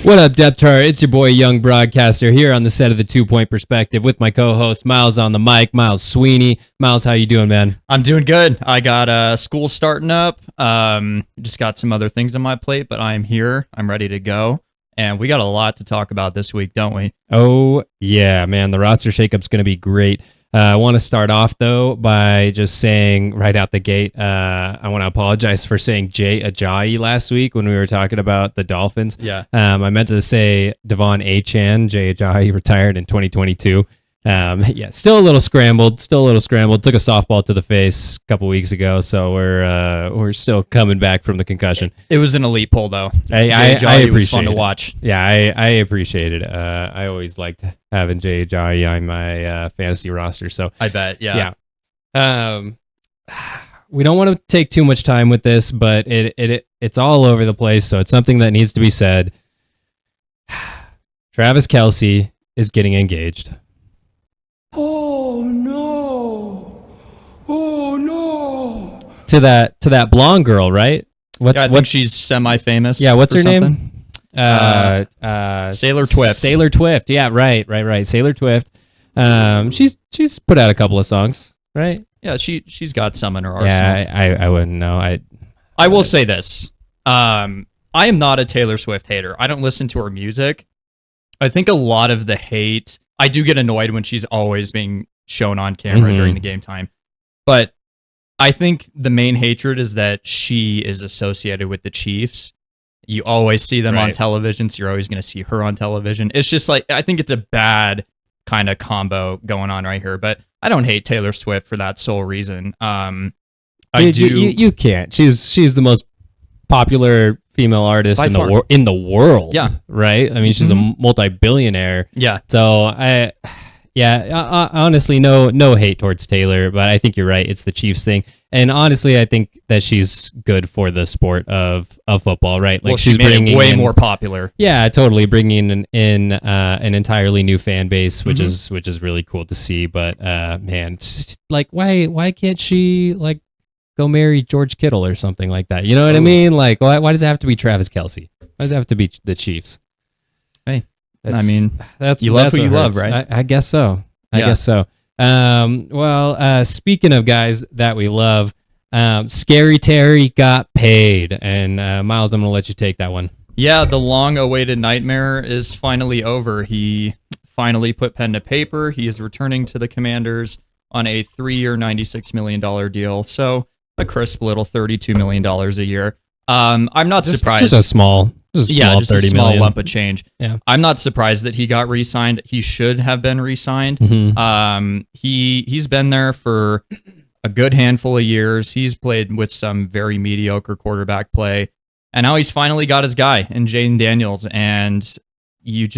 What up, Depth Chart? It's your boy, Young Broadcaster, here on the set of the 2 Point Perspective with my co-host, Miles on the mic, Miles Sweeney. Miles, how you doing, man? I'm doing good. I got school starting up. Just got some other things on my plate, but I'm here. I'm ready to go. And we got a lot to talk about this week, don't we? Oh, yeah, man. The roster shakeup's going to be great. I want to start off, though, by just saying right out the gate, I want to apologize for saying Jay Ajayi last week when we were talking about the Dolphins. Yeah. I meant to say Devon Achane. Jay Ajayi retired in 2022. Yeah, still a little scrambled. Took a softball to the face a couple weeks ago, so we're still coming back from the concussion. It was an elite pull, though. I appreciate it. Was fun to watch. Yeah, I appreciated it. I always liked having Jay Ajayi on my fantasy roster. So I bet. Yeah. We don't want to take too much time with this, but it's all over the place. So it's something that needs to be said. Travis Kelce is getting engaged. Oh no! To that blonde girl, right? I think she's semi-famous. Yeah, what's her something. name? Sailor Twift. Sailor Twift. Yeah, right. Sailor Twift. She's put out a couple of songs, right? Yeah, she's got some in her arsenal. Yeah, I wouldn't know. I will say this. I am not a Taylor Swift hater. I don't listen to her music. I think a lot of the hate, I do get annoyed when she's always being shown on camera during the game time. But I think the main hatred is that she is associated with the Chiefs. You always see them on television, so you're always going to see her on television. It's just like, I think it's a bad kind of combo going on right here. But I don't hate Taylor Swift for that sole reason. You can't. She's the most popular female artist in the world. Yeah. Right? I mean, she's a multi-billionaire. Yeah. So honestly, no hate towards Taylor, but I think you're right. It's the Chiefs thing. And honestly, I think that she's good for the sport of football, right? Like, she's bringing way more popular. Yeah, totally, bringing in an entirely new fan base, which is really cool to see. But man, like, why can't she like go marry George Kittle or something like that? You know what I mean? Like, why does it have to be Travis Kelce? Why does it have to be the Chiefs? Hey, that's you love who you love, right? I guess so. I guess so. Speaking of guys that we love, Scary Terry got paid, and Miles, I'm going to let you take that one. Yeah, the long-awaited nightmare is finally over. He finally put pen to paper. He is returning to the Commanders on a 3-year, $96 million deal. So a crisp little $32 million a year. I'm not surprised. Just a small lump of change. Yeah. I'm not surprised that he got re-signed. He should have been re-signed. He's been there for a good handful of years. He's played with some very mediocre quarterback play, and now he's finally got his guy in Jaden Daniels. And you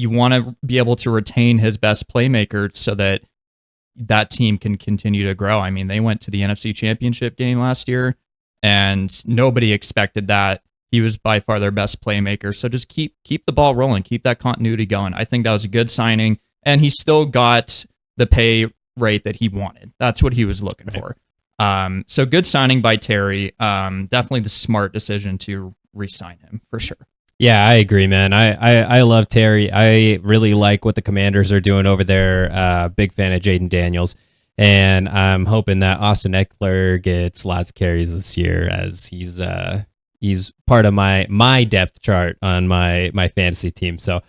want to be able to retain his best playmaker so that team can continue to grow. I mean, they went to the NFC Championship game last year, and nobody expected that. He was by far their best playmaker. So just keep the ball rolling, keep that continuity going. I think that was a good signing, and he still got the pay rate that he wanted. That's what he was looking for. So good signing by Terry. Definitely the smart decision to re-sign him for sure. Yeah, I agree, man. I love Terry. I really like what the Commanders are doing over there. Big fan of Jaden Daniels. And I'm hoping that Austin Eckler gets lots of carries this year, as he's part of my depth chart on my fantasy team. So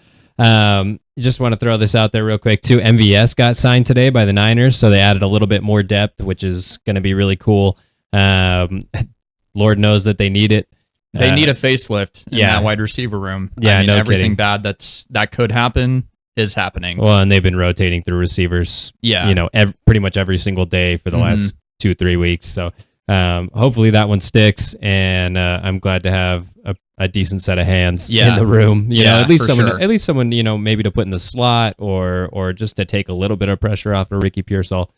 just want to throw this out there real quick too. MVS got signed today by the Niners, so they added a little bit more depth, which is going to be really cool. Lord knows that they need it. They need a facelift in that wide receiver room. Yeah, everything kidding. bad that could happen is happening. Well, and they've been rotating through receivers. Yeah, pretty much every single day for the last 2-3 weeks. So hopefully that one sticks, and I'm glad to have a decent set of hands in the room. At least someone maybe to put in the slot or just to take a little bit of pressure off of Ricky Pearsall.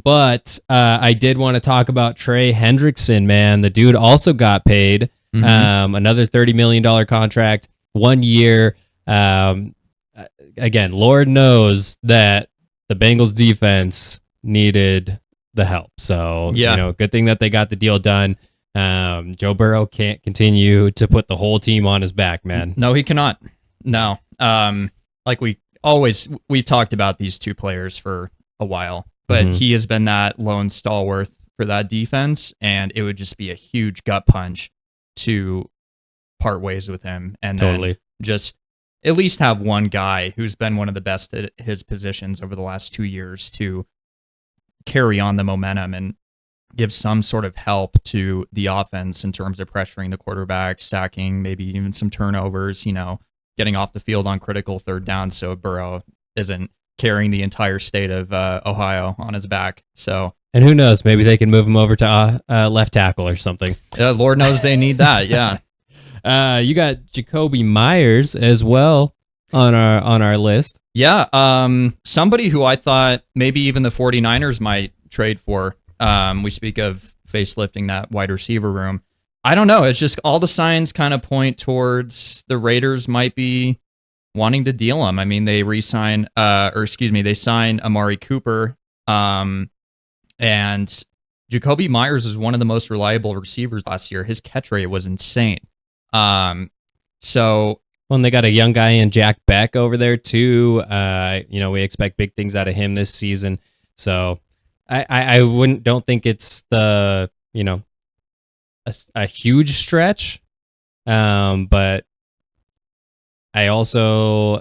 But I did want to talk about Trey Hendrickson, man. The dude also got paid another $30 million contract, 1 year. Again, Lord knows that the Bengals defense needed the help. So, good thing that they got the deal done. Joe Burrow can't continue to put the whole team on his back, man. No, he cannot. No. Like we've talked about these two players for a while, but he has been that lone stalwart for that defense, and it would just be a huge gut punch to part ways with him and then just at least have one guy who's been one of the best at his positions over the last 2 years to carry on the momentum and give some sort of help to the offense in terms of pressuring the quarterback, sacking, maybe even some turnovers, getting off the field on critical third downs so Burrow isn't carrying the entire state of Ohio on his back. So, and who knows, maybe they can move him over to left tackle or something. Lord knows they need that. Yeah. You got Jacoby Myers as well on our list. Yeah. Somebody who I thought maybe even the 49ers might trade for. We speak of facelifting that wide receiver room. I don't know. It's just all the signs kind of point towards the Raiders might be wanting to deal him. I mean, they sign Amari Cooper. And Jacoby Myers is one of the most reliable receivers last year. His catch rate was insane. So when they got a young guy in Jack Beck over there too, we expect big things out of him this season. So I don't think it's the, a huge stretch. But I also,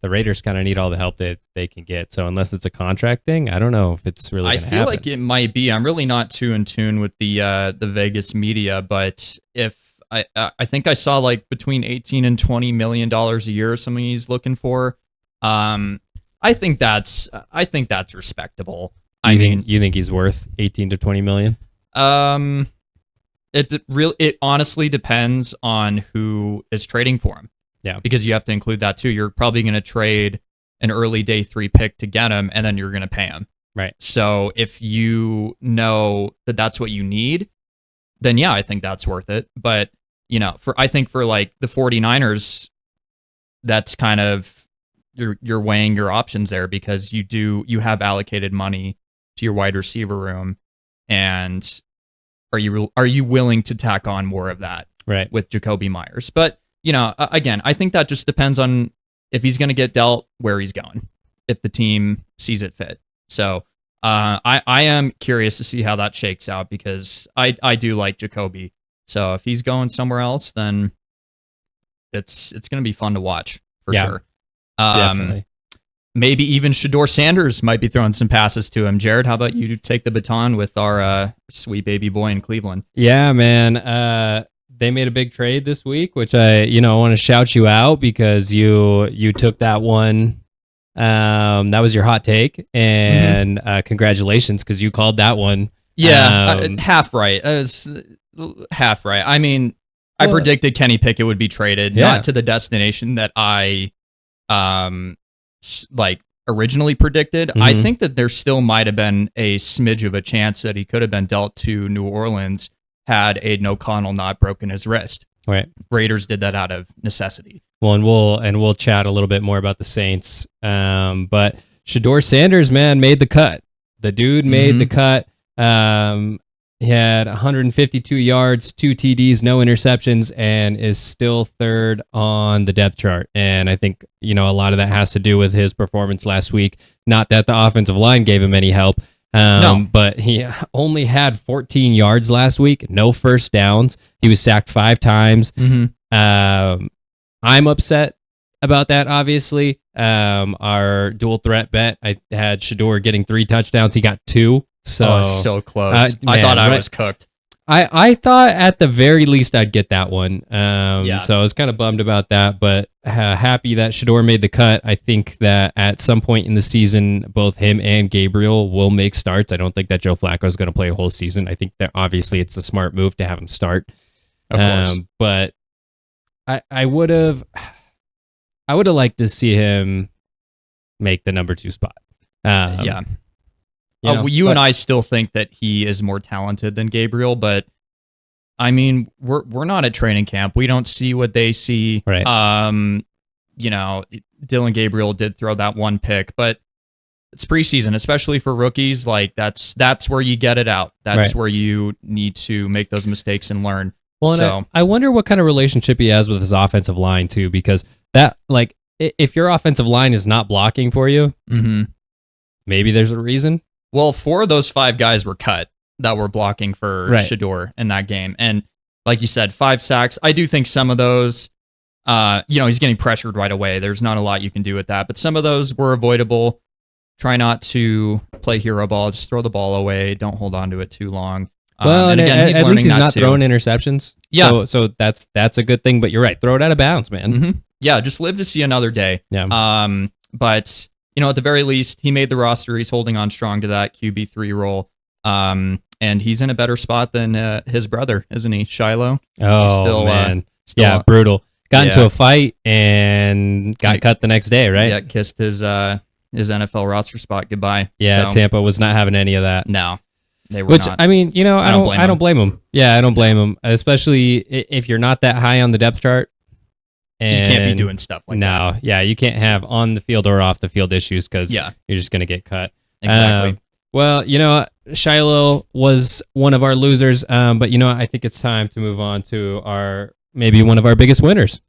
the Raiders kind of need all the help that they can get. So unless it's a contract thing, I don't know if it's really going to happen. I feel like it might be. I'm really not too in tune with the Vegas media, but if I think I saw like between $18 and $20 million a year something he's looking for. I think that's respectable. You think he's worth 18 to 20 million? It honestly depends on who is trading for him. Yeah. Because you have to include that too. You're probably going to trade an early day 3 pick to get him, and then you're going to pay him. Right. So if you know that that's what you need, then yeah, I think that's worth it. But, I think for like the 49ers, that's kind of, you're weighing your options there because you have allocated money to your wide receiver room, and are you willing to tack on more of that with Jacoby Myers? But again, I think that just depends on if he's going to get dealt, where he's going, if the team sees it fit. So I am curious to see how that shakes out because I do like Jacoby. So if he's going somewhere else, then it's going to be fun to watch for sure. Definitely. Maybe even Shedeur Sanders might be throwing some passes to him. Jared, how about you take the baton with our sweet baby boy in Cleveland? Yeah, man. They made a big trade this week, which I want to shout you out because you took that one. That was your hot take, and congratulations because you called that one. Yeah, half right. Half right. I mean, I predicted Kenny Pickett would be traded, not to the destination that I originally predicted. I think that there still might have been a smidge of a chance that he could have been dealt to New Orleans had Aiden O'Connell not broken his wrist. Right. Raiders did that out of necessity. Well, and we'll chat a little bit more about the Saints. But Shedeur Sanders, man, made the cut. The dude made the cut. He had 152 yards, 2 TDs, no interceptions, and is still third on the depth chart. And I think, a lot of that has to do with his performance last week. Not that the offensive line gave him any help. No. But he only had 14 yards last week, no first downs. He was sacked 5 times. I'm upset about that, obviously. Our dual threat bet, I had Shedeur getting 3 touchdowns. He got 2. So close. I thought I was cooked. I thought at the very least I'd get that one. So I was kind of bummed about that, but happy that Shedeur made the cut. I think that at some point in the season, both him and Gabriel will make starts. I don't think that Joe Flacco is going to play a whole season. I think that obviously it's a smart move to have him start. Of course. But I would have liked to see him make the number 2 spot. You and I still think that he is more talented than Gabriel, but I mean, we're not at training camp. We don't see what they see. Right. Dylan Gabriel did throw that 1 pick, but it's preseason, especially for rookies. Like that's where you get it out. That's Right. where you need to make those mistakes and learn. Well, and So I wonder what kind of relationship he has with his offensive line too, because that like if your offensive line is not blocking for you, mhm. maybe there's a reason. Well, 4 of those 5 guys were cut that were blocking for Right. Shador in that game. And like you said, 5 sacks. I do think some of those, he's getting pressured right away. There's not a lot you can do with that. But some of those were avoidable. Try not to play hero ball. Just throw the ball away. Don't hold on to it too long. Well, and again, he's at learning least he's that not too. throwing interceptions. Yeah. So that's a good thing. But you're right. Throw it out of bounds, man. Mhm. Yeah, just live to see another day. Yeah. But at the very least, he made the roster. He's holding on strong to that QB3 role. And he's in a better spot than his brother, isn't he, Shiloh? Oh still, man. still Yeah, on- brutal. Got into Yeah. a fight and got cut the next day, right? Yeah, kissed his NFL roster spot goodbye. Yeah, So, Tampa was not having any of that. no, they were Which not. I mean, I don't blame don't blame him. Yeah, I don't blame him, especially if you're not that high on the depth chart. And you can't be doing stuff like that. no, yeah, you can't have on the field or off the field issues because Yeah. you're just gonna get cut. Exactly. Well, Shiloh was one of our losers, but I think it's time to move on to maybe one of our biggest winners.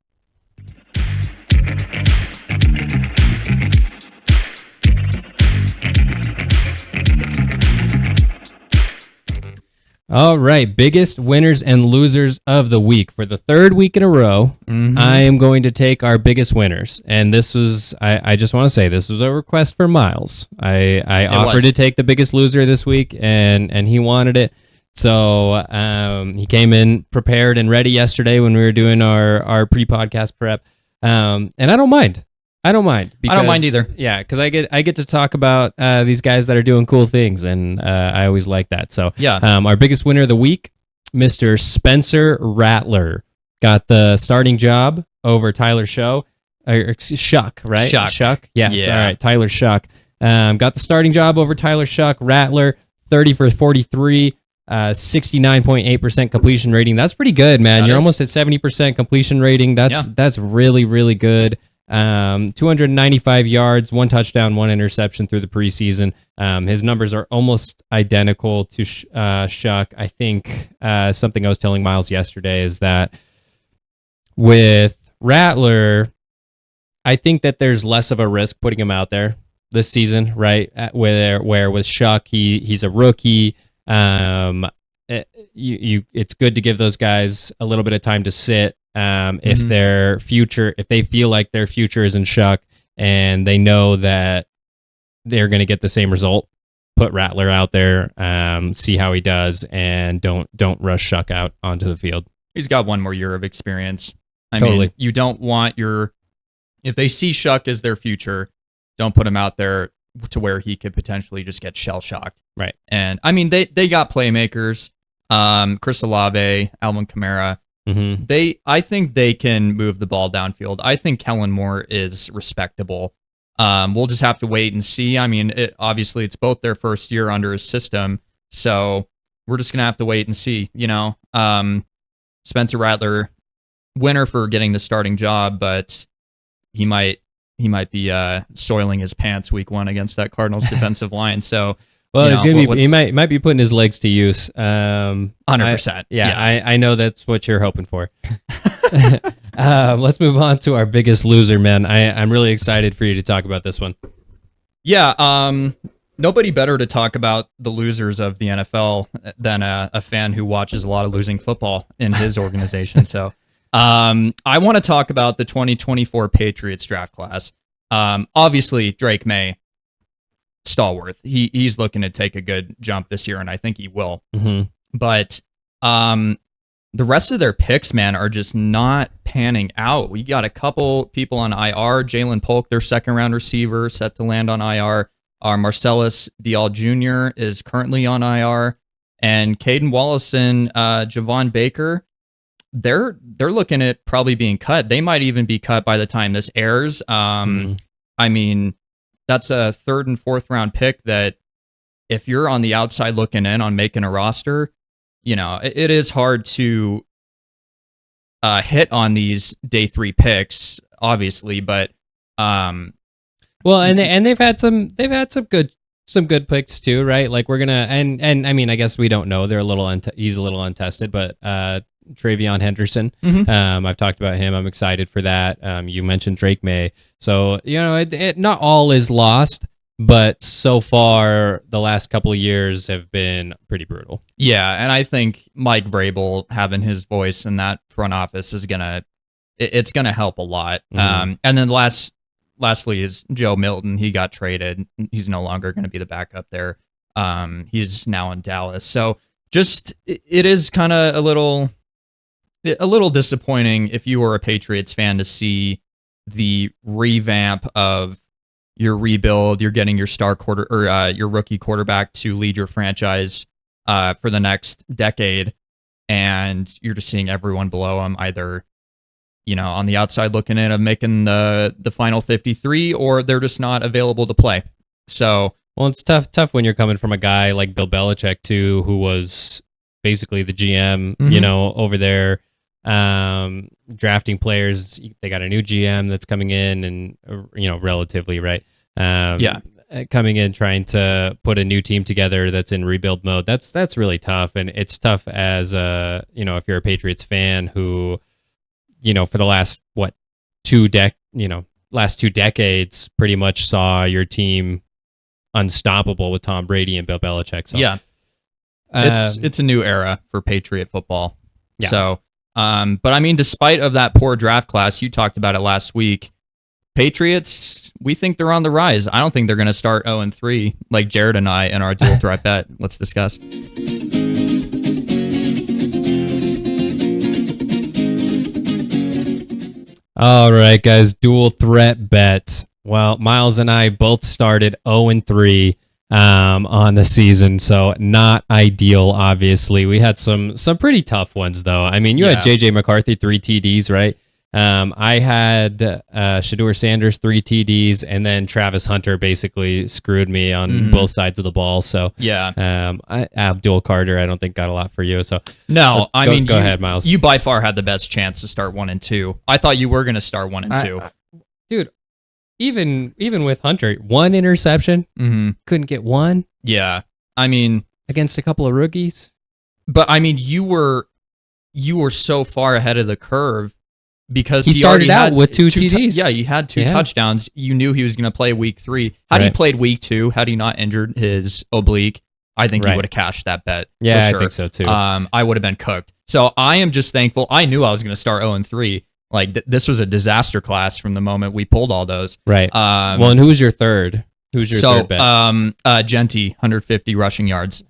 All right, biggest winners and losers of the week. For the third week in a row, Mhm. I am going to take our biggest winners. And this was, I just want to say, this was a request for Miles. I offered was. to take the biggest loser this week, and he wanted it. So he came in prepared and ready yesterday when we were doing our pre-podcast prep. And I don't mind. I don't mind. I don't mind either. Yeah, because I get to talk about these guys that are doing cool things, and I always like that. So Yeah. our biggest winner of the week, Mr. Spencer Rattler, got the starting job over Tyler Shuck, right? Shuck. Yes. Yeah. All right. Tyler Shuck got the starting job over Tyler Shuck. Rattler, 30 for 43. 69.8% completion rating. That's pretty good, man. That You're is. almost at 70% completion rating. That's really, really good. 295 yards, 1 touchdown, 1 interception through the preseason. His numbers are almost identical to Shuck. I think something I was telling Miles yesterday is that with Rattler, I think that there's less of a risk putting him out there this season, right? Where with Shuck, he's a rookie. It's good to give those guys a little bit of time to sit. If they feel like their future is in Shuck and they know that they're going to get the same result, put Rattler out there, see how he does, and don't rush Shuck out onto the field. He's got 1 more year of experience. I Totally. mean, you don't want if they see Shuck as their future, don't put him out there to where he could potentially just get shell shocked. Right. And I mean, they got playmakers, Chris Olave, Alvin Kamara. Mm-hmm. I think they can move the ball downfield. I think Kellen Moore is respectable. We'll just have to wait and see. I mean, obviously it's both their first year under his system, so we're just gonna have to wait and see. Spencer Rattler, winner for getting the starting job, but he might be soiling his pants week 1 against that Cardinals defensive line. So. Well, he might be putting his legs to use. 100%. I know that's what you're hoping for. Let's move on to our biggest loser, man. I'm really excited for you to talk about this one. Yeah. Nobody better to talk about the losers of the NFL than a fan who watches a lot of losing football in his organization. So, I want to talk about the 2024 Patriots draft class. Obviously, Drake May. Stalworth. He's looking to take a good jump this year, and I think he will. Mm-hmm. But the rest of their picks, man, are just not panning out. We got a couple people on IR. Jalen Polk, their 2nd-round receiver, set to land on IR. Our Marcellus Dial Jr. is currently on IR, and Caden Wallace and Javon Baker, they're looking at probably being cut. They might even be cut by the time this airs. I mean, that's a 3rd and 4th round pick that if you're on the outside looking in on making a roster, it is hard to hit on these day 3 picks, obviously, but Well, and they've had some good picks too, right? Like we're gonna and I mean, I guess we don't know. They're a little he's a little untested, but Travion Henderson. I've talked about him. I'm excited for that. You mentioned Drake May, so it not all is lost, but so far the last couple of years have been pretty brutal. Yeah, and I think Mike Vrabel having his voice in that front office is gonna help a lot. And then lastly is Joe Milton. He got traded. He's no longer going to be the backup there. He's now in Dallas. So just it is kind of a little disappointing if you were a Patriots fan to see the revamp of your rebuild. You're getting your your rookie quarterback to lead your franchise for the next decade, and you're just seeing everyone below him either on the outside looking in of making the final 53, or they're just not available to play. So, well, it's tough when you're coming from a guy like Bill Belichick too, who was basically the GM, over there, drafting players. They got a new GM that's coming in, and relatively right. Coming in trying to put a new team together that's in rebuild mode. That's really tough, and it's tough as if you're a Patriots fan who, for the last two decades, pretty much saw your team unstoppable with Tom Brady and Bill Belichick. So yeah, it's a new era for Patriot football. Yeah. So, but I mean, despite of that poor draft class, you talked about it last week. Patriots, we think they're on the rise. I don't think they're going to start 0-3 like Jared and I in our dual threat bet. Let's discuss. All right, guys, dual threat bet. Well, Miles and I both started 0-3 on the season, so not ideal, obviously. We had some pretty tough ones, though. I mean, you had J.J. McCarthy, 3 TDs, right? I had Shedeur Sanders, 3 TDs, and then Travis Hunter basically screwed me on both sides of the ball. So yeah, Abdul Carter, I don't think got a lot for you. So no, go ahead, Miles. You by far had the best chance to start 1-2. I thought you were going to start 1-2, dude. Even with Hunter, 1 interception, couldn't get 1. Yeah, I mean against a couple of rookies. But I mean, you were so far ahead of the curve. Because he started out with 2 TDs. He had 2 touchdowns. You knew he was going to play week 3. Had he played week 2, had he not injured his oblique, I think he would have cashed that bet. Yeah, for sure. I think so too. I would have been cooked. So I am just thankful. I knew I was going to start 0-3. Like this was a disaster class from the moment we pulled all those. Right. Well, and who's your third? Who's your third bet? Genty, 150 rushing yards.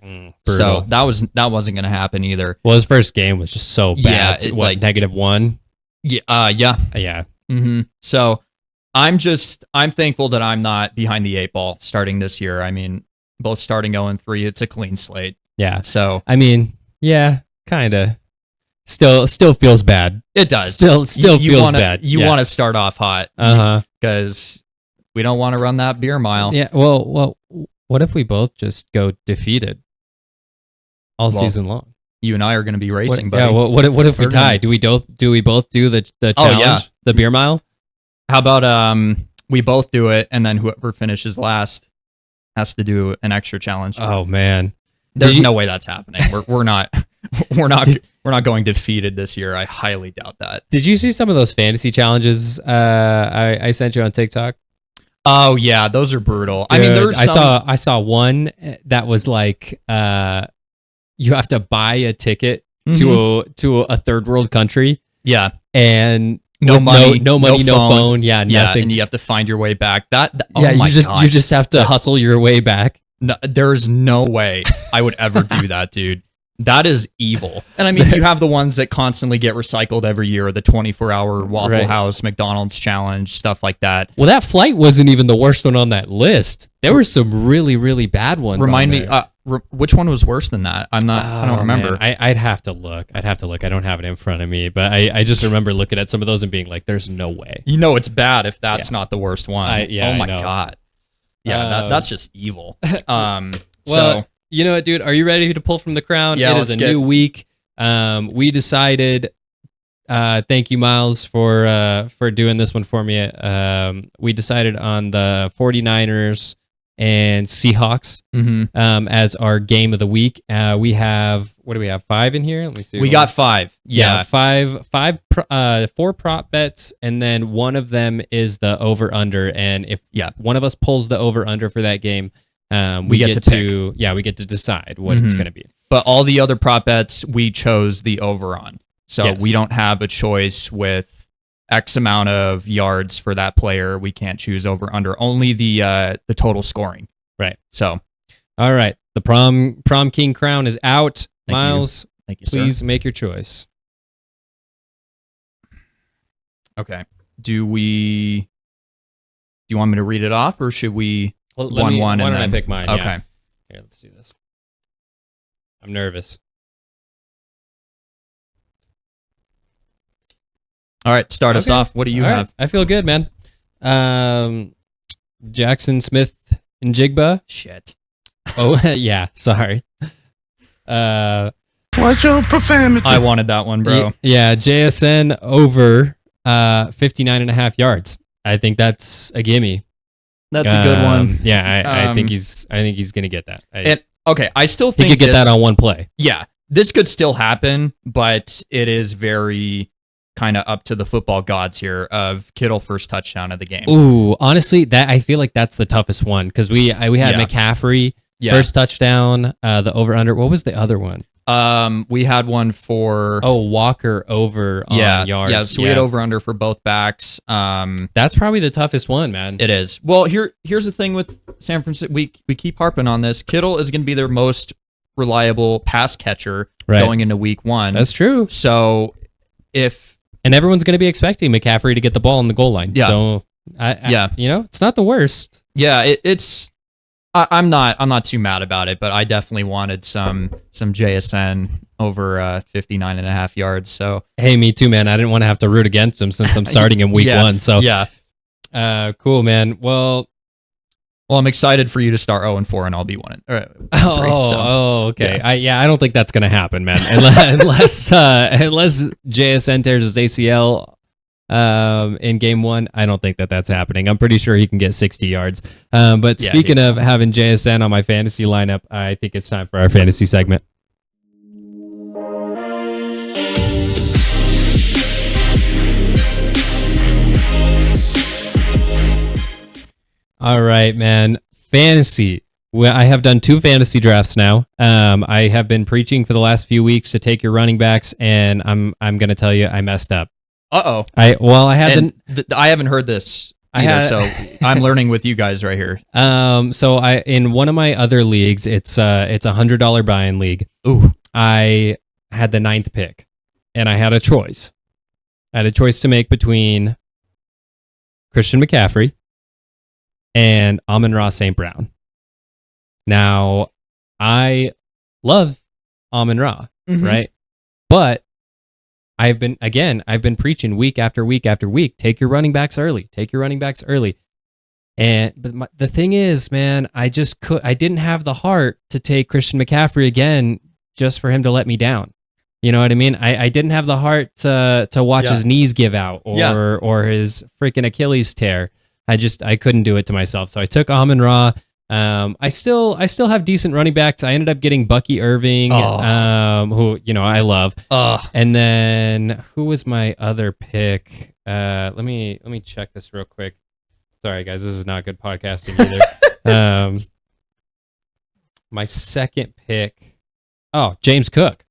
So that wasn't going to happen either. Well, his first game was just so bad. Yeah, -1? Yeah. Mm-hmm. So I'm thankful that I'm not behind the 8 ball starting this year. I mean, both starting 0-3, it's a clean slate. Yeah. So I mean, yeah, kind of. Still feels bad. It does. Still feels bad. You want to start off hot. Because we don't want to run that beer mile. Yeah. Well, what if we both just go defeated all season long? You and I are going to be racing, buddy. Yeah. What if we tie? Do we both do the challenge? Oh, yeah. The beer mile? How about we both do it, and then whoever finishes last has to do an extra challenge. Oh man, there's no way that's happening. We're not going defeated this year. I highly doubt that. Did you see some of those fantasy challenges I sent you on TikTok? Oh yeah, those are brutal. Dude, I mean, there's I saw one that was like you have to buy a ticket to a third world country. Yeah, and no money, no phone. Yeah, nothing. And you have to find your way back. You just have to hustle your way back. No, there's no way I would ever do that, dude. That is evil. And I mean, you have the ones that constantly get recycled every year, the 24-hour Waffle House, McDonald's challenge, stuff like that. Well, that flight wasn't even the worst one on that list. There were some really, really bad ones. Remind me, which one was worse than that? I don't remember. I'd have to look. I don't have it in front of me, but I just remember looking at some of those and being like, there's no way. You know it's bad if that's not the worst one. Oh my God. Yeah, that's just evil. Well, you know what, dude? Are you ready to pull from the crown? Yeah, it is a new week. We decided Thank you, Miles, for doing this one for me. We decided on the 49ers and Seahawks as our game of the week. We have, what do we have? 5 in here? Let me see. We got 5. Yeah. Four prop bets, and then one of them is the over under. And if one of us pulls the over under for that game, we get to we get to decide what it's going to be. But all the other prop bets, we chose the over on. So we don't have a choice with X amount of yards for that player. We can't choose over under. Only the total scoring. Right. So, all right. The prom king crown is out. Miles, Thank you, please sir. make your choice. Okay. Do you want me to read it off, or should we one? Why And don't then I pick mine? Okay. Yeah. Here, let's do this. I'm nervous. All right. Start us off. What do you have? I feel good, man. Jackson Smith and Jigba. Shit. Oh yeah. Sorry. Watch your profanity. I wanted that one, bro. Yeah. JSN over 59.5 yards. I think that's a gimme. That's a good one. Yeah, I think he's gonna get that. I still he think could get that on one play. Yeah, this could still happen, but it is very kind of up to the football gods here of Kittle first touchdown of the game. Ooh, honestly, that I feel like that's the toughest one because we had McCaffrey first touchdown. The over under. What was the other one? We had one for Walker over on yards. Yeah, so we had over under for both backs. That's probably the toughest one, man. It is. Well, here's the thing with San Francisco. We keep harping on this. Kittle is going to be their most reliable pass catcher going into week 1. That's true. So and everyone's going to be expecting McCaffrey to get the ball on the goal line. Yeah. So it's not the worst. Yeah, it's. I'm not too mad about it, but I definitely wanted some JSN over 59.5 yards. So hey, me too, man. I didn't want to have to root against him since I'm starting in week 1. So cool, man. Well, I'm excited for you to start 0-4, and I'll be 1-3. Okay. Yeah. I don't think that's gonna happen, man. Unless JSN tears his ACL in game 1, I don't think that's happening. I'm pretty sure he can get 60 yards. But speaking of having JSN on my fantasy lineup, I think it's time for our fantasy segment. All right, man. Fantasy. Well, I have done 2 fantasy drafts now. I have been preaching for the last few weeks to take your running backs, and I'm going to tell you I messed up. Uh-oh. I haven't heard this either, so I'm learning with you guys right here. So in one of my other leagues, it's a $100 buy-in league. Ooh. I had the 9th pick, and I had a choice. I had a choice to make between Christian McCaffrey and Amon-Ra St. Brown. Now, I love Amon-Ra, right? But I've been preaching week after week after week. Take your running backs early. But the thing is, man, I didn't have the heart to take Christian McCaffrey again just for him to let me down. You know what I mean? I didn't have the heart to watch his knees give out or his freaking Achilles tear. I couldn't do it to myself. So I took Amon-Ra. I still have decent running backs. I ended up getting Bucky Irving, who I love. And then who was my other pick? Let me check this real quick. Sorry guys, this is not good podcasting either. My second pick. Oh, James Cook.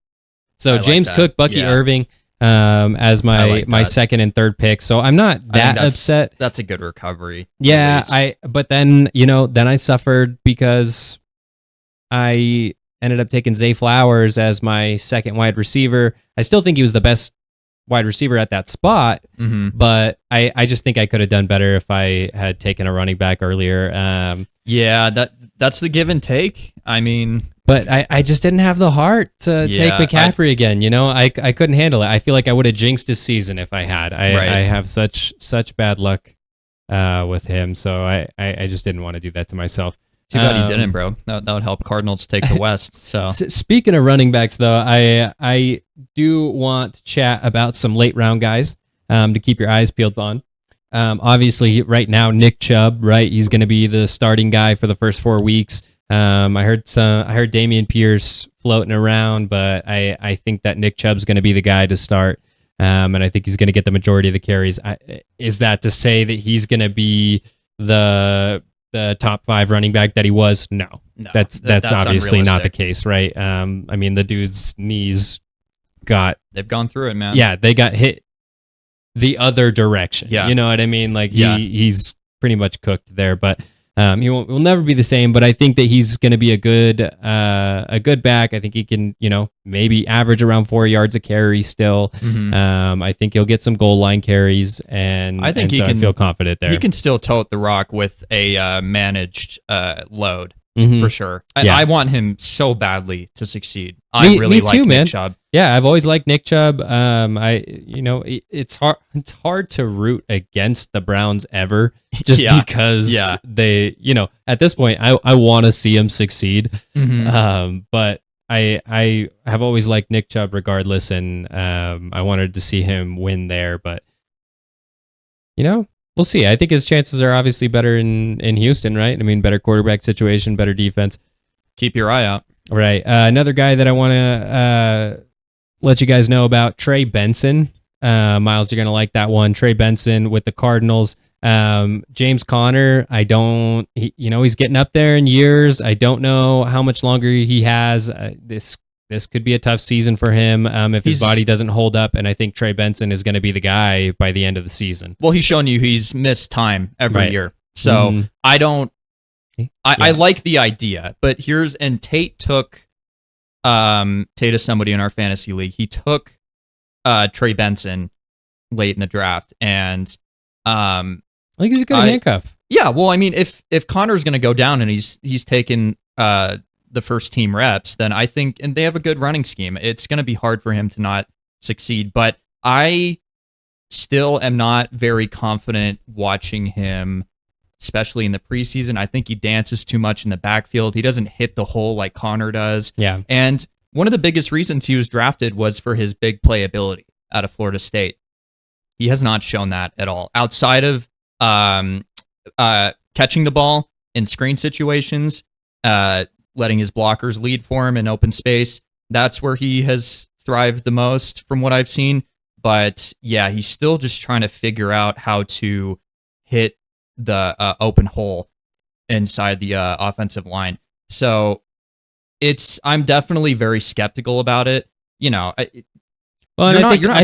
So James Cook, Bucky Irving. As my second and third pick. So I'm not that upset. That's a good recovery. Yeah, but then I suffered because I ended up taking Zay Flowers as my second wide receiver. I still think he was the best wide receiver at that spot, but I just think I could have done better if I had taken a running back earlier. That's the give and take. I mean, but I just didn't have the heart to take McCaffrey again. I couldn't handle it. I feel like I would have jinxed his season if I had. I have such bad luck with him, so I just didn't want to do that to myself. Too bad he didn't, bro. That would help Cardinals take the West. So speaking of running backs, though, I do want to chat about some late round guys to keep your eyes peeled on. Obviously, right now, Nick Chubb, right? He's going to be the starting guy for the first 4 weeks. I heard Dameon Pierce floating around, but I think that Nick Chubb's going to be the guy to start. And I think he's going to get the majority of the carries. Is that to say that he's going to be the top 5 running back that he was? No, that's obviously not the case, right? I mean, the dude's knees they've gone through it, man. Yeah, they got hit the other direction. Yeah, you know what I mean? Like he's pretty much cooked there, but he will never be the same. But I think that he's going to be a good back. I think he can, maybe average around 4 yards a carry still. Mm-hmm. I think he'll get some goal line carries, and I think I feel confident there. He can still tote the rock with a managed load. Mm-hmm. For sure. I want him so badly to succeed. I really like Nick Chubb. Yeah, I've always liked Nick Chubb. It's hard to root against the Browns ever, just because they, at this point, I want to see him succeed. Mm-hmm. But I have always liked Nick Chubb regardless, and I wanted to see him win there, but we'll see. I think his chances are obviously better in Houston, right? I mean, better quarterback situation, better defense. Keep your eye out. Right. Another guy that I want to let you guys know about, Trey Benson. Miles, you're going to like that one. Trey Benson with the Cardinals. James Conner, he's getting up there in years. I don't know how much longer he has. This could be a tough season for him if his body doesn't hold up, and I think Trey Benson is going to be the guy by the end of the season. Well, he's shown you he's missed time every year, so I like the idea, but Tate took Tate is somebody in our fantasy league. He took Trey Benson late in the draft, and I think he's a good handcuff. Yeah, well, I mean, if Connor's going to go down and he's taken the first team reps, then I think, and they have a good running scheme, it's going to be hard for him to not succeed. But I still am not very confident watching him, especially in the preseason. I think he dances too much in the backfield. He doesn't hit the hole like Connor does. Yeah. And one of the biggest reasons he was drafted was for his big playability out of Florida State. He has not shown that at all. Outside of catching the ball in screen situations, letting his blockers lead for him in open space, that's where he has thrived the most from what I've seen. But yeah, he's still just trying to figure out how to hit the open hole inside the offensive line. So I'm definitely very skeptical about it. You're not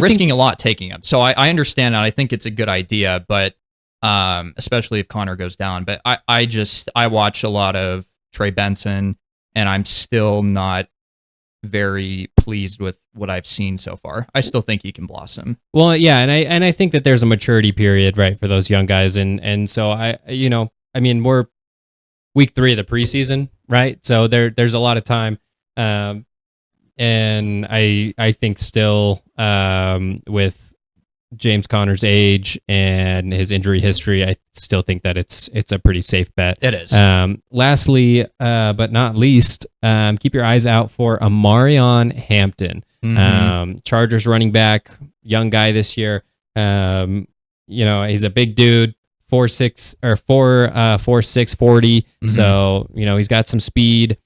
risking a lot taking him. So I understand that. I think it's a good idea, but especially if Connor goes down. But I watch a lot of Trey Benson, and I'm still not very pleased with what I've seen so far. I still think he can blossom. Well, yeah, and I think that there's a maturity period, right, for those young guys, and so we're week 3 of the preseason, right? So there's a lot of time, and I think still with James Conner's age and his injury history, I still think that it's a pretty safe bet. It is. Lastly, but not least, keep your eyes out for Amarion Hampton, Chargers running back, young guy this year. He's a big dude, 4'6" or 4'6", 40. So he's got some speed.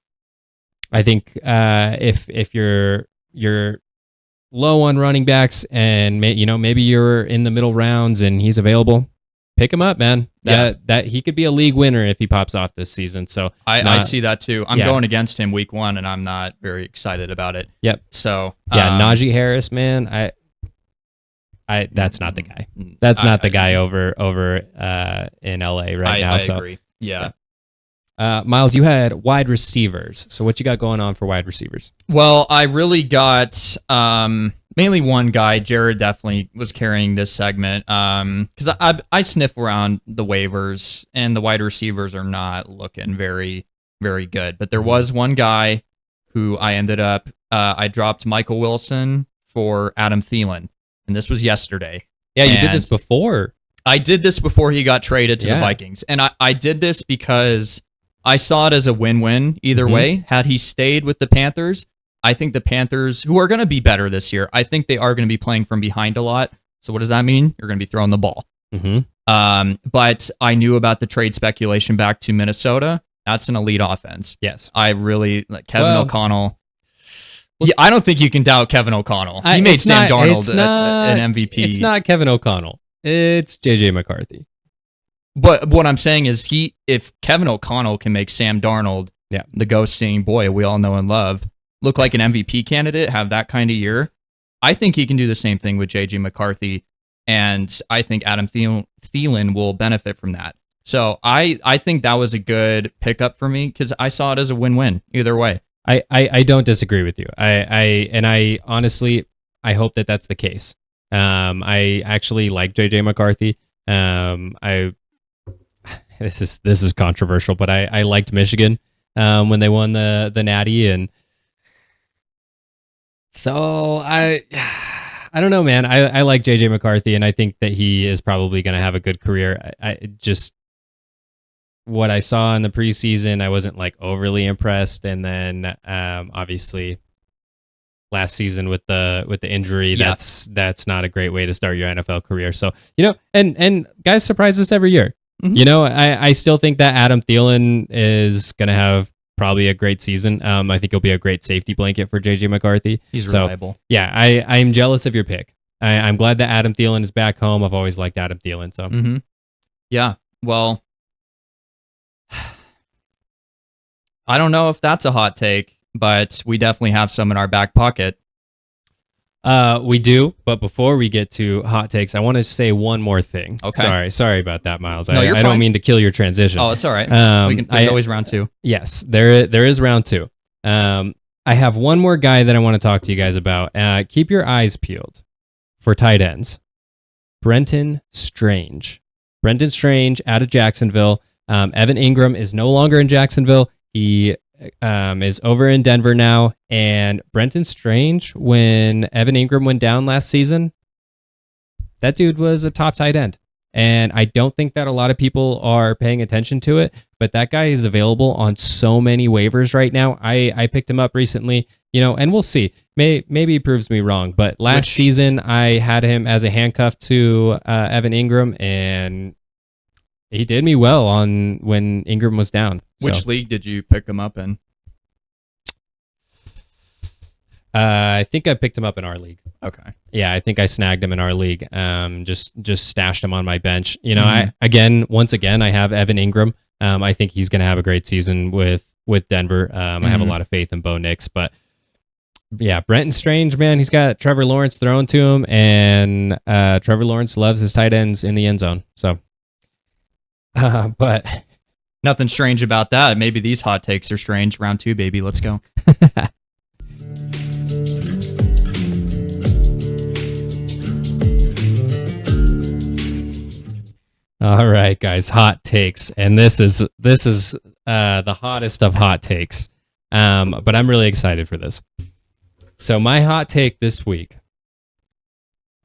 I think if you're low on running backs, and maybe you're in the middle rounds and he's available, pick him up, man. Yeah. That he could be a league winner if he pops off this season. So I see that too. I'm going against him week 1, and I'm not very excited about it. Yep. So Najee Harris, man, that's not the guy. That's not the guy over in LA right now. I agree. Yeah. Miles, you had wide receivers. So what you got going on for wide receivers? Well, I really got mainly one guy. Jared definitely was carrying this segment because I sniff around the waivers, and the wide receivers are not looking very, very good. But there was one guy who I ended up, I dropped Michael Wilson for Adam Thielen, and this was yesterday. Yeah, you did this before. I did this before he got traded to the Vikings, and I did this because I saw it as a win-win either way. Had he stayed with the Panthers, I think the Panthers, who are going to be better this year, I think they are going to be playing from behind a lot. So what does that mean? You're going to be throwing the ball. But I knew about the trade speculation back to Minnesota. That's an elite offense. Yes. I really like Kevin O'Connell. Yeah, I don't think you can doubt Kevin O'Connell. He made Sam Darnold an MVP. It's not Kevin O'Connell. It's JJ McCarthy. But what I'm saying is if Kevin O'Connell can make Sam Darnold, the ghost singing boy we all know and love, look like an MVP candidate, have that kind of year, I think he can do the same thing with JJ McCarthy. And I think Adam Thielen will benefit from that. So I think that was a good pickup for me because I saw it as a win-win either way. I don't disagree with you. I honestly, I hope that that's the case. I actually like JJ McCarthy. This is controversial, but I liked Michigan when they won the Natty, and so I don't know, man. I like JJ McCarthy, and I think that he is probably going to have a good career. I just what I saw in the preseason, I wasn't like overly impressed, and then obviously last season with the injury, that's not a great way to start your NFL career. So and guys surprise us every year. I still think that Adam Thielen is going to have probably a great season. I think he'll be a great safety blanket for JJ McCarthy. He's reliable. Yeah, I'm jealous of your pick. I'm glad that Adam Thielen is back home. I've always liked Adam Thielen. So yeah, well, I don't know if that's a hot take, but we definitely have some in our back pocket. We do, but before we get to hot takes, I want to say one more thing. Okay. Sorry about that, Miles. No, you're I fine. don't mean to kill your transition. Oh, it's all right. There's always round two. Yes, there is round two. I have one more guy that I want to talk to you guys about. Keep your eyes peeled for tight ends. Brenton Strange. Brenton Strange out of Jacksonville. Evan Ingram is no longer in Jacksonville. He is over in Denver now. And Brenton Strange, when Evan Ingram went down last season, that dude was a top tight end. And I don't think that a lot of people are paying attention to it, but that guy is available on so many waivers right now. I picked him up recently, and we'll see. Maybe he proves me wrong, but last season I had him as a handcuff to Evan Ingram, and he did me well on when Ingram was down. Which league did you pick him up in? I think I picked him up in our league. Okay. Yeah, I think I snagged him in our league. Just stashed him on my bench. Once again, I have Evan Ingram. I think he's going to have a great season with Denver. I have a lot of faith in Bo Nix, but yeah, Brenton Strange, man, he's got Trevor Lawrence thrown to him, and Trevor Lawrence loves his tight ends in the end zone. So, but nothing strange about that. Maybe these hot takes are strange. Round two, baby. Let's go. All right, guys, hot takes, and this is the hottest of hot takes. But I'm really excited for this. So my hot take this week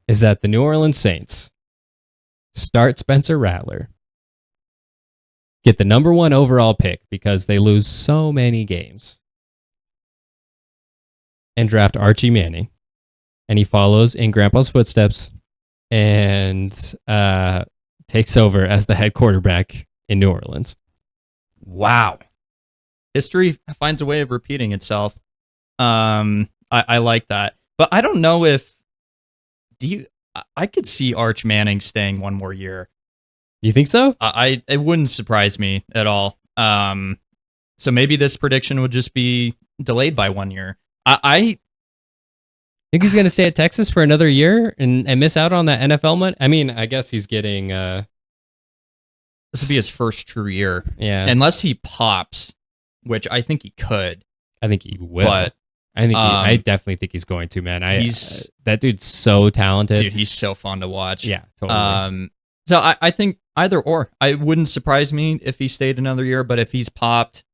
is that the New Orleans Saints start Spencer Rattler, get the number 1 overall pick because they lose so many games, and draft Archie Manning, and he follows in Grandpa's footsteps and takes over as the head quarterback in New Orleans. Wow. History finds a way of repeating itself. I like that. But I don't know if I could see Arch Manning staying one more year. You think so? It wouldn't surprise me at all. So maybe this prediction would just be delayed by 1 year. I think he's going to stay at Texas for another year and miss out on that NFL money. I mean, I guess he's getting this will be his first true year. Yeah. Unless he pops, which I think he could. I think he will. But I definitely think he's going to, man. That dude's so talented. Dude, he's so fun to watch. Yeah, totally. So I think either or. I wouldn't surprise me if he stayed another year, but if he's popped,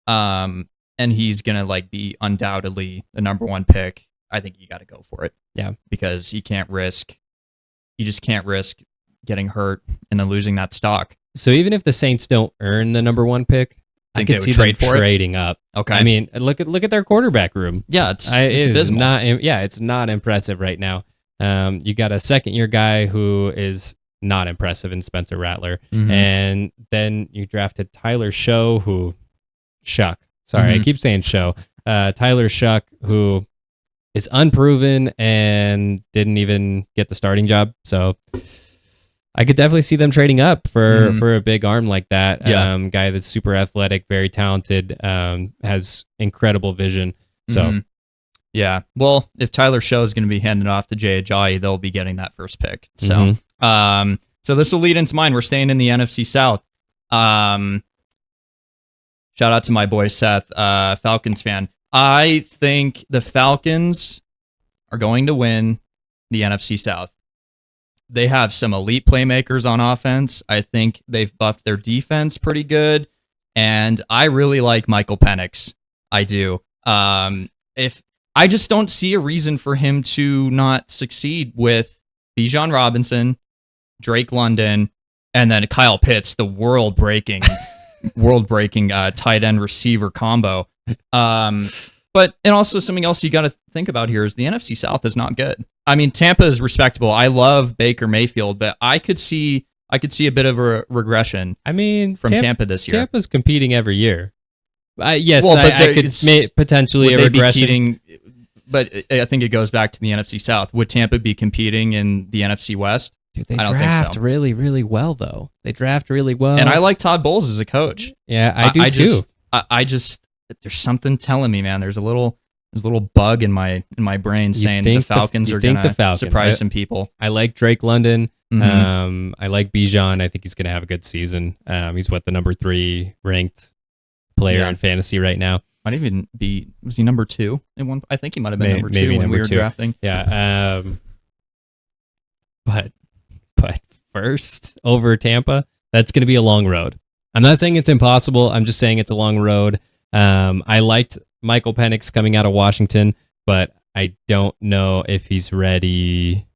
and he's gonna be undoubtedly the number 1 pick, I think you got to go for it. Yeah, because you just can't risk getting hurt and then losing that stock. So even if the Saints don't earn the number 1 pick, I think could they see would trade them for it? trading up. Okay. I mean, look at their quarterback room. Yeah, it's It is abysmal. not. Yeah, it's not impressive right now. You got a second-year guy who is not impressive in Spencer Rattler, Mhm. and then you drafted Tyler Show, who Shuck. Sorry, I Mhm. keep saying Show. Tyler Shuck, who is unproven and didn't even get the starting job. So I could definitely see them trading up for a big arm like that. Yeah. Guy that's super athletic, very talented, has incredible vision. So. Mhm. Yeah. Well, if Tyler Show is going to be handed off to Jay Ajayi, they'll be getting that first pick. So, so this will lead into mine. We're staying in the NFC South. Shout out to my boy Seth, Falcons fan. I think the Falcons are going to win the NFC South. They have some elite playmakers on offense. I think they've buffed their defense pretty good, and I really like Michael Penix. I do. If I just don't see a reason for him to not succeed with Bijan Robinson, Drake London, and then Kyle Pitts, the world-breaking tight end receiver combo. But and also something else you got to think about here is the NFC South is not good. I mean, Tampa is respectable. I love Baker Mayfield, but I could see a bit of a regression. I mean, from Tampa this year. Tampa's competing every year. Yes, well, but I could potentially a regression. But I think it goes back to the NFC South. Would Tampa be competing in the NFC West? Dude, they I don't draft think so. really, really well, though. They draft really well. And I like Todd Bowles as a coach. Yeah, I do too. I just there's something telling me, man. There's a little bug in my brain saying the Falcons are going to surprise some people. I like Drake London. Mhm. I like Bijan. I think he's going to have a good season. He's the number 3 ranked player in fantasy right now. Might even be, was he number 2 in one? I think he might have been number 2 when we were drafting. Yeah. But first over Tampa, that's going to be a long road. I'm not saying it's impossible. I'm just saying it's a long road. I liked Michael Penix coming out of Washington, but I don't know if he's ready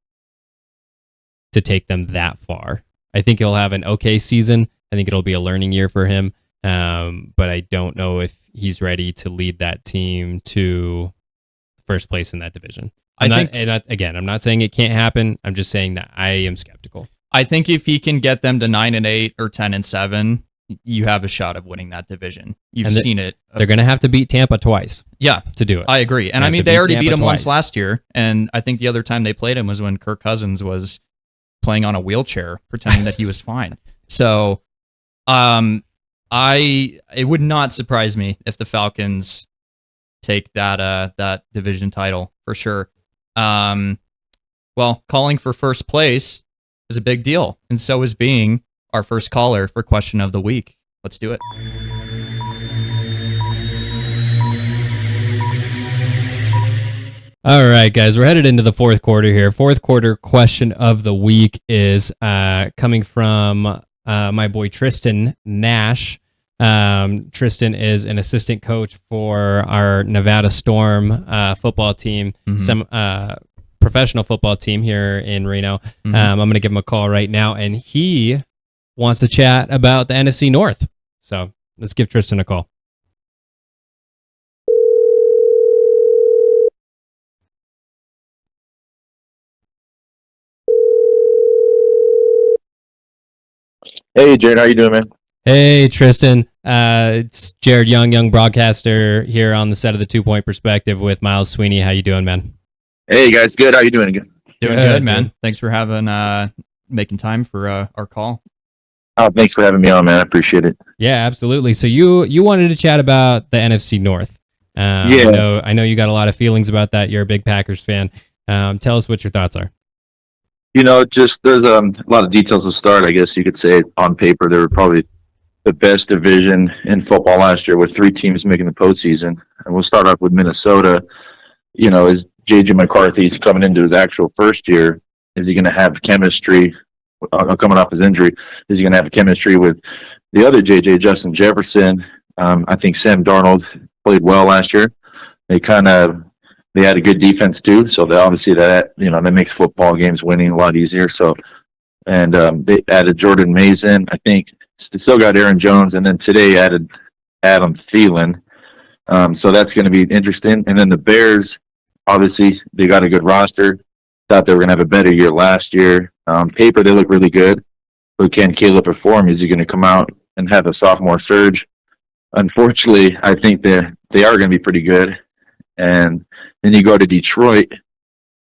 to take them that far. I think he'll have an okay season. I think it'll be a learning year for him. But I don't know if he's ready to lead that team to first place in that division. I'm not saying it can't happen. I'm just saying that I am skeptical. I think if he can get them to 9-8 or 10-7, you have a shot of winning that division. You've seen it. They're going to have to beat Tampa twice. Yeah, to do it. I agree. And I mean, they already beat him once last year. And I think the other time they played him was when Kirk Cousins was playing on a wheelchair, pretending that he was fine. So, it would not surprise me if the Falcons take that division title for sure. Well, calling for first place is a big deal, and so is being our first caller for question of the week. Let's do it. All right, guys, we're headed into the fourth quarter here. Fourth quarter question of the week is coming from my boy Tristan Nash. Tristan is an assistant coach for our Nevada Storm football team, some professional football team here in Reno. I'm going to give him a call right now, and he wants to chat about the NFC North. So let's give Tristan a call. Hey, Jared, how you doing, man? Hey, Tristan. It's Jared Young broadcaster here on the set of the 2 Point Perspective with Miles Sweeney. How you doing, man? Hey, guys. Good. How you doing again? Doing good, man. Dude. Thanks for making time for our call. Oh, thanks for having me on, man. I appreciate it. Yeah, absolutely. So you wanted to chat about the NFC North. Yeah. I know you got a lot of feelings about that. You're a big Packers fan. Tell us what your thoughts are. Just there's a lot of details to start. I guess you could say on paper they were probably the best division in football last year with 3 teams making the postseason. And we'll start off with Minnesota. As J.J. McCarthy's coming into his actual first year, is he going to have chemistry coming off his injury? Is he going to have chemistry with the other J.J., Justin Jefferson? I think Sam Darnold played well last year. They had a good defense too, so obviously that makes football games winning a lot easier. So, and they added Jordan Mason. I think still got Aaron Jones, and then today added Adam Thielen. So that's going to be interesting. And then the Bears, obviously, they got a good roster. Thought they were going to have a better year last year. Paper, they look really good. But can Caleb perform? Is he going to come out and have a sophomore surge? Unfortunately, I think that they are going to be pretty good. And then you go to Detroit.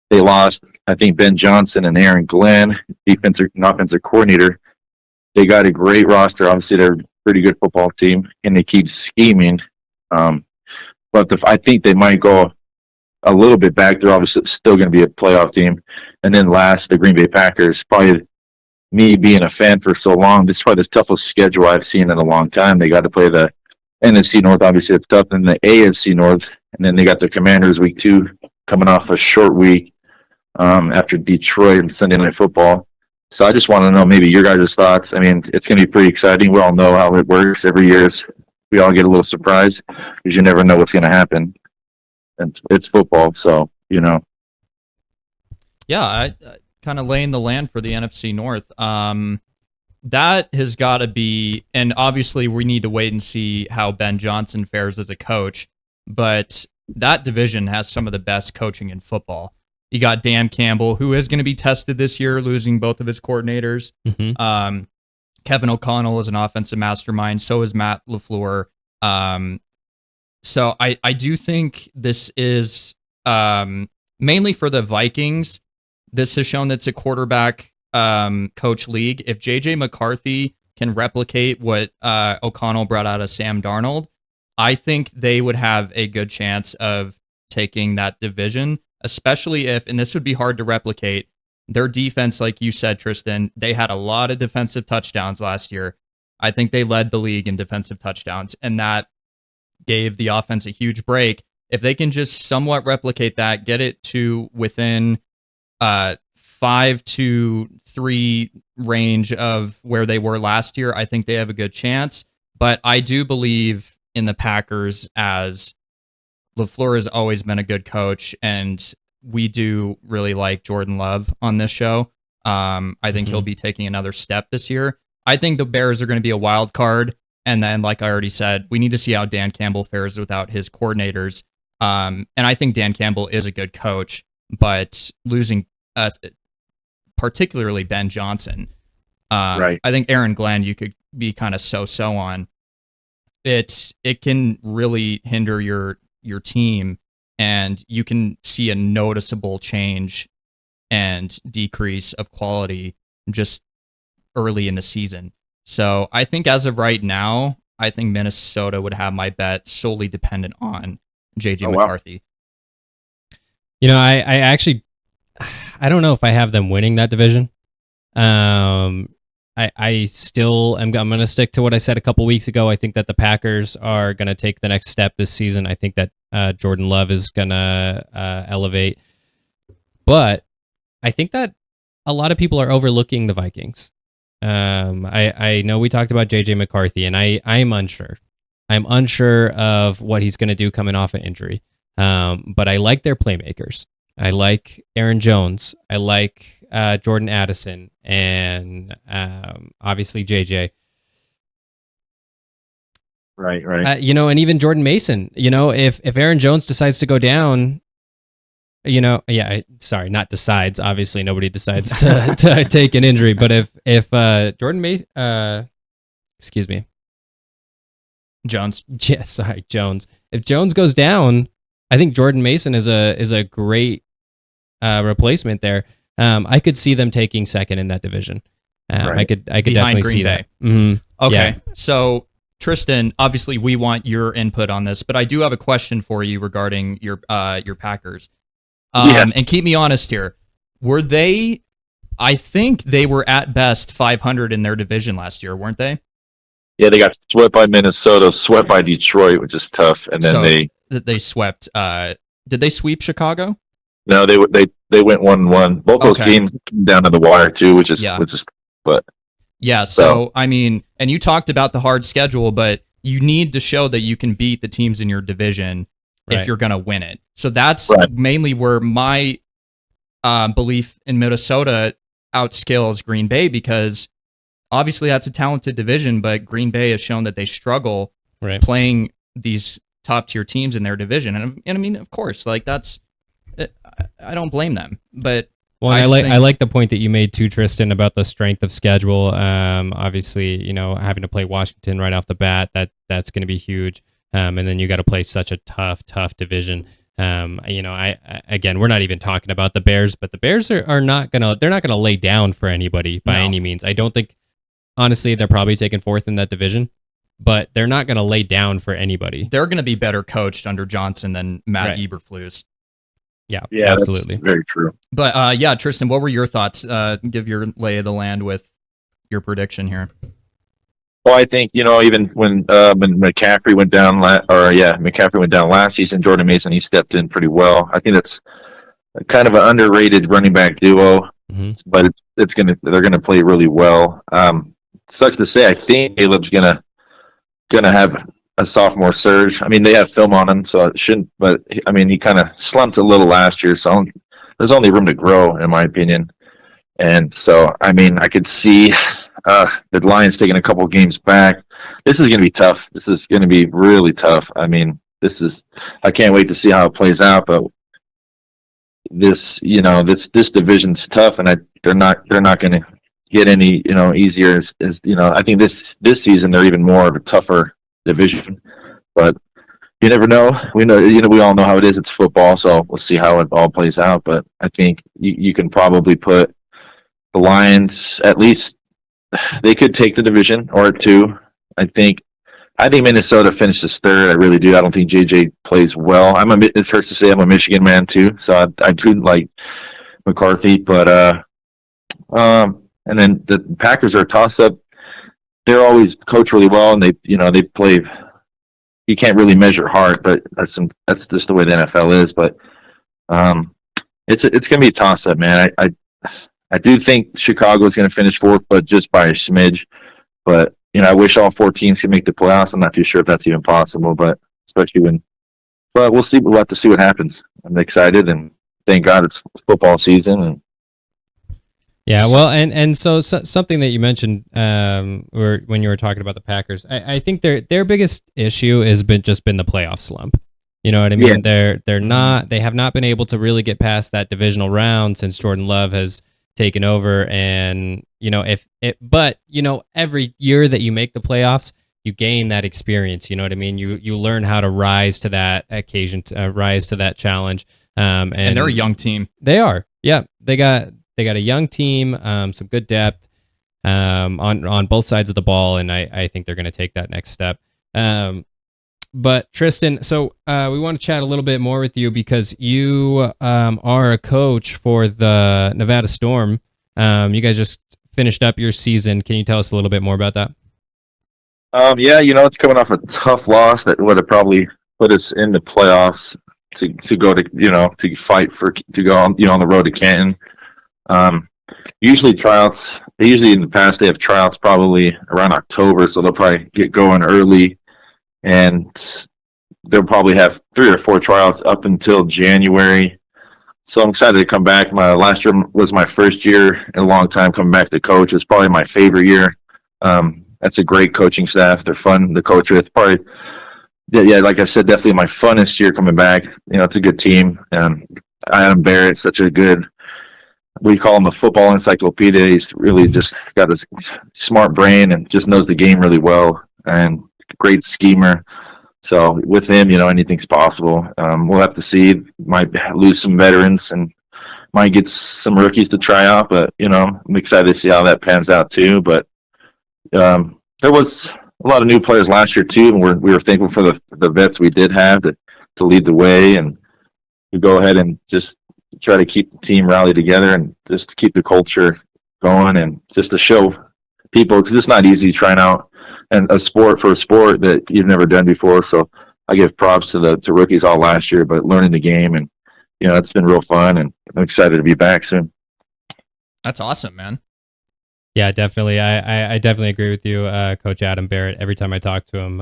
They lost, I think, Ben Johnson and Aaron Glenn, defensive and offensive coordinator. They got a great roster. Obviously, they're a pretty good football team, and they keep scheming. But I think they might go a little bit back. They're obviously still going to be a playoff team. And then last, the Green Bay Packers. Probably me being a fan for so long, this is probably the toughest schedule I've seen in a long time. They got to play the NFC North. Obviously, it's tough. And the AFC North. And then they got the Commanders week 2 coming off a short week after Detroit and Sunday Night Football. So I just want to know maybe your guys' thoughts. I mean, it's going to be pretty exciting. We all know how it works. Every year we all get a little surprised because you never know what's going to happen. And it's football, so, you know. Yeah, I kind of laying the land for the NFC North. That has got to be, and obviously we need to wait and see how Ben Johnson fares as a coach, but that division has some of the best coaching in football. You got Dan Campbell, who is going to be tested this year, losing both of his coordinators. Mm-hmm. Kevin O'Connell is an offensive mastermind. So is Matt LaFleur. So I do think this is mainly for the Vikings. This has shown that it's a quarterback coach league. If J.J. McCarthy can replicate what O'Connell brought out of Sam Darnold, I think they would have a good chance of taking that division, especially if, and this would be hard to replicate, their defense, like you said, Tristan, they had a lot of defensive touchdowns last year. I think they led the league in defensive touchdowns, and that gave the offense a huge break. If they can just somewhat replicate that, get it to within 5 to 3 range of where they were last year, I think they have a good chance. But I do believe in the Packers, as LaFleur has always been a good coach, and we do really like Jordan Love on this show. I think he'll be taking another step this year. I think the Bears are going to be a wild card. And then, like I already said, we need to see how Dan Campbell fares without his coordinators. And I think Dan Campbell is a good coach, but losing particularly Ben Johnson, right. I think Aaron Glenn, you could be kind of so-so on. It can really hinder your team, and you can see a noticeable change and decrease of quality just early in the season. So I think as of right now, I think Minnesota would have my bet solely dependent on J.J. McCarthy. You know, I actually, I don't know if I have them winning that division. I still am. I'm going to stick to what I said a couple weeks ago. I think that the Packers are going to take the next step this season. I think that Jordan Love is going to elevate. But I think that a lot of people are overlooking the Vikings. I know we talked about J.J. McCarthy, and I'm unsure. I'm unsure of what he's going to do coming off an injury. But I like their playmakers. I like Aaron Jones. I like Jordan Addison, and obviously JJ. Right. And even Jordan Mason. If Aaron Jones decides to go down, sorry, not decides. Obviously, nobody decides to take an injury. But if Jordan Mason, excuse me, Jones. Yes, sorry, Jones. If Jones goes down, I think Jordan Mason is a great replacement there. I could see them taking second in that division. Right. I could Behind definitely Green see Bay. that. Mm-hmm. Okay, yeah. So Tristan, obviously we want your input on this, but I do have a question for you regarding your Packers. And keep me honest here. Were they? I think they were at best 500 in their division last year, weren't they? Yeah, they got swept by Minnesota, swept by Detroit, which is tough, and then they swept. Did they sweep Chicago? No, they went 1-1. Both those games came down to the wire too, which is but yeah. So I mean, and you talked about the hard schedule, but you need to show that you can beat the teams in your division if you're going to win it. So that's mainly where my belief in Minnesota outskills Green Bay, because obviously that's a talented division, but Green Bay has shown that they struggle Right. playing these top tier teams in their division. And I mean, of course, like I don't blame them, but well, I like the point that you made too, Tristan, about the strength of schedule. Obviously, having to play Washington right off the bat, that's going to be huge. And then you got to play such a tough division. Again, we're not even talking about the Bears, but the Bears are not gonna lay down for anybody by any means. I don't think, honestly, they're probably taking fourth in that division, but they're not gonna lay down for anybody. They're gonna be better coached under Johnson than Matt Eberflus. Yeah, absolutely, that's very true. But Tristan, what were your thoughts? Give your lay of the land with your prediction here. Well, I think even when McCaffrey went down, McCaffrey went down last season. Jordan Mason, he stepped in pretty well. I think that's kind of an underrated running back duo, but they're gonna play really well. Sucks to say, I think Caleb's gonna have a sophomore surge. I mean, they have film on him, so it shouldn't. But I mean, he kind of slumped a little last year, so there's only room to grow, in my opinion. And so, I mean, I could see the Lions taking a couple games back. This is going to be tough. This is going to be really tough. I mean, I can't wait to see how it plays out. But this division's tough, and they're not going to get any easier. As I think this season they're even more of a tougher division. But you never know. We all know how it is. It's football, so we'll see how it all plays out. But I think you can probably put the Lions, at least they could take the division or two. I think Minnesota finishes third. I really do. I don't think JJ plays well. It hurts to say I'm a Michigan man too, so I do like McCarthy. But and then the Packers are a toss-up. They're always coached really well, and they play. You can't really measure hard, but that's just the way the NFL is. But it's gonna be a toss-up, man. I do think Chicago is going to finish fourth, but just by a smidge. But I wish all 4 teams could make the playoffs. I'm not too sure if that's even possible, but we'll see. We'll have to see what happens. I'm excited, and thank God it's football season. And yeah, well, and so something that you mentioned, or when you were talking about the Packers, I think their biggest issue has been the playoff slump. You know what I mean? Yeah. They have not been able to really get past that divisional round since Jordan Love has taken over. And every year that you make the playoffs, you gain that experience. You know what I mean? You learn how to rise to that occasion, rise to that challenge. And they're a young team. They are. Yeah, they got a young team, some good depth on both sides of the ball, and I think they're going to take that next step. But Tristan, so we want to chat a little bit more with you because you are a coach for the Nevada Storm. You guys just finished up your season. Can you tell us a little bit more about that? It's coming off a tough loss that would have probably put us in the playoffs to go to fight to go on the road to Canton. Usually tryouts. In the past they have tryouts probably around October, so they'll probably get going early. And they'll probably have 3 or 4 tryouts up until January. So I'm excited to come back. My last year was my first year in a long time coming back to coach. It's probably my favorite year. That's a great coaching staff. They're fun to coach with. Probably, like I said, definitely my funnest year coming back. It's a good team. Adam Barrett, such a good, we call him a football encyclopedia. He's really just got a smart brain and just knows the game really well. And great schemer. So with him, anything's possible. We'll have to see. Might lose some veterans and might get some rookies to try out, but I'm excited to see how that pans out too. But there was a lot of new players last year too, and we were thankful for the vets we did have to lead the way and to go ahead and just try to keep the team rallied together and just to keep the culture going and just to show people, because it's not easy trying out and a sport that you've never done before. So I give props to rookies all last year, but learning the game, and it's been real fun, and I'm excited to be back soon. That's awesome, man. Yeah, definitely. I definitely agree with you, Coach Adam Barrett. Every time I talk to him,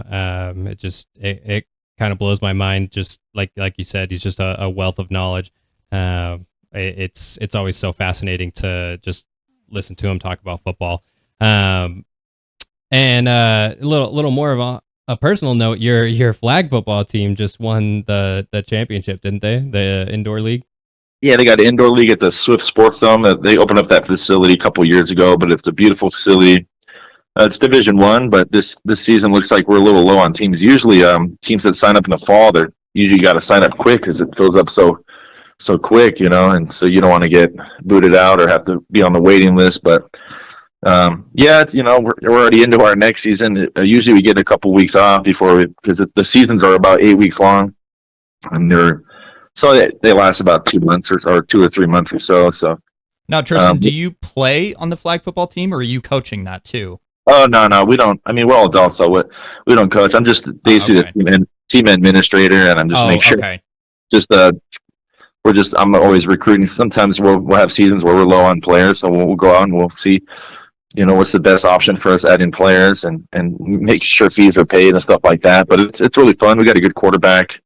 it kind of blows my mind. Just like you said, he's just a wealth of knowledge. It's always so fascinating to just listen to him talk about football. And a little more a personal note, your flag football team just won the championship, didn't they? The indoor league. Yeah, they got an indoor league at the Swift Sports Dome. They opened up that facility a couple years ago, but it's a beautiful facility. It's Division One, but this season looks like we're a little low on teams. Usually, teams that sign up in the fall, they're usually got to sign up quick because it fills up so quick, and so you don't want to get booted out or have to be on the waiting list. But yeah, we're already into our next season. Usually, we get a couple weeks off because the seasons are about 8 weeks long, and they last about 2 months or 2 or 3 months or so. So now, Tristan, do you play on the flag football team, or are you coaching that too? Oh no, we don't. I mean, we're all adults, so we don't coach. I'm just basically the team administrator, and I'm just make sure. Okay. I'm always recruiting. Sometimes we'll have seasons where we're low on players, so we'll go out and we'll see, what's the best option for us adding players and make sure fees are paid and stuff like that. But it's really fun. We got a good quarterback.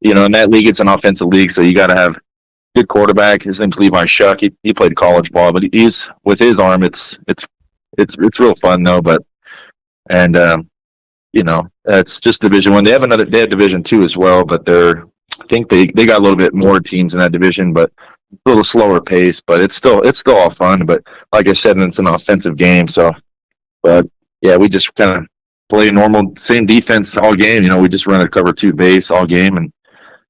In that league, it's an offensive league, so you got to have good quarterback. His name's Levi Shuck. He played college ball, but he's with his arm. It's real fun though. But it's just Division One. They have Division Two as well, but I think they got a little bit more teams in that division, but a little slower pace. But it's still all fun. But like I said, it's an offensive game. So, but yeah, we just kind of play normal same defense all game. We just run a cover 2 base all game, and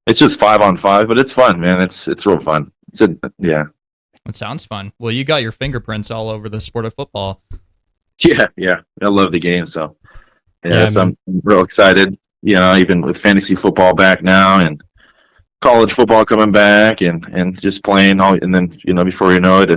it's just 5-on-5. But it's fun, man. It's real fun. Yeah. It sounds fun. Well, you got your fingerprints all over the sport of football. Yeah. I love the game. So yeah, so I'm real excited. Even with fantasy football back now and college football coming back and just playing and then before you know it,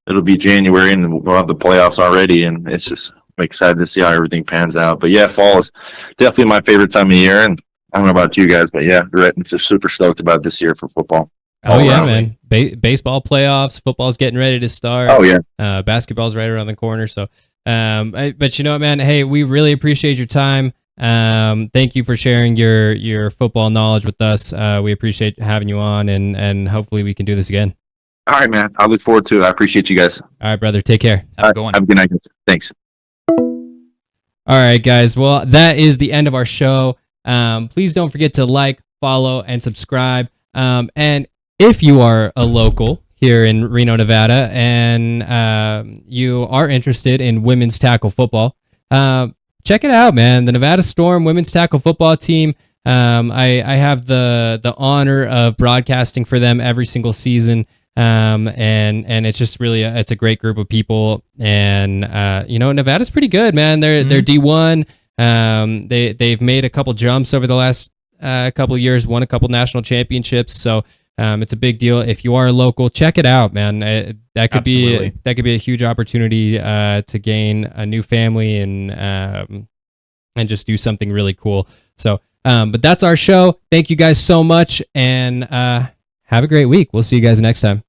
it'll be January and we'll have the playoffs already, and it's just I'm excited to see how everything pans out. But yeah, fall is definitely my favorite time of year, and I don't know about you guys, but yeah, I'm just super stoked about this year for football. Oh yeah, man! Baseball playoffs, football's getting ready to start. Oh yeah, basketball's right around the corner. So, but man, hey, we really appreciate your time. Thank you for sharing your football knowledge with us. We appreciate having you on, and hopefully we can do this again. All right, man. I look forward to it. I appreciate you guys. All right, brother. Take care. Have a good one. Have a good night. Thanks. All right, guys. Well, that is the end of our show. Please don't forget to like, follow, and subscribe. And if you are a local here in Reno, Nevada, and you are interested in women's tackle football, check it out, man. The Nevada Storm women's tackle football team. I have the honor of broadcasting for them every single season. And it's just really it's a great group of people, and Nevada's pretty good, man. They're D1. They've made a couple jumps over the last couple of years, won a couple national championships. So it's a big deal. If you are local, check it out, man. That could be a huge opportunity to gain a new family and just do something really cool. So, but that's our show. Thank you guys so much, and have a great week. We'll see you guys next time.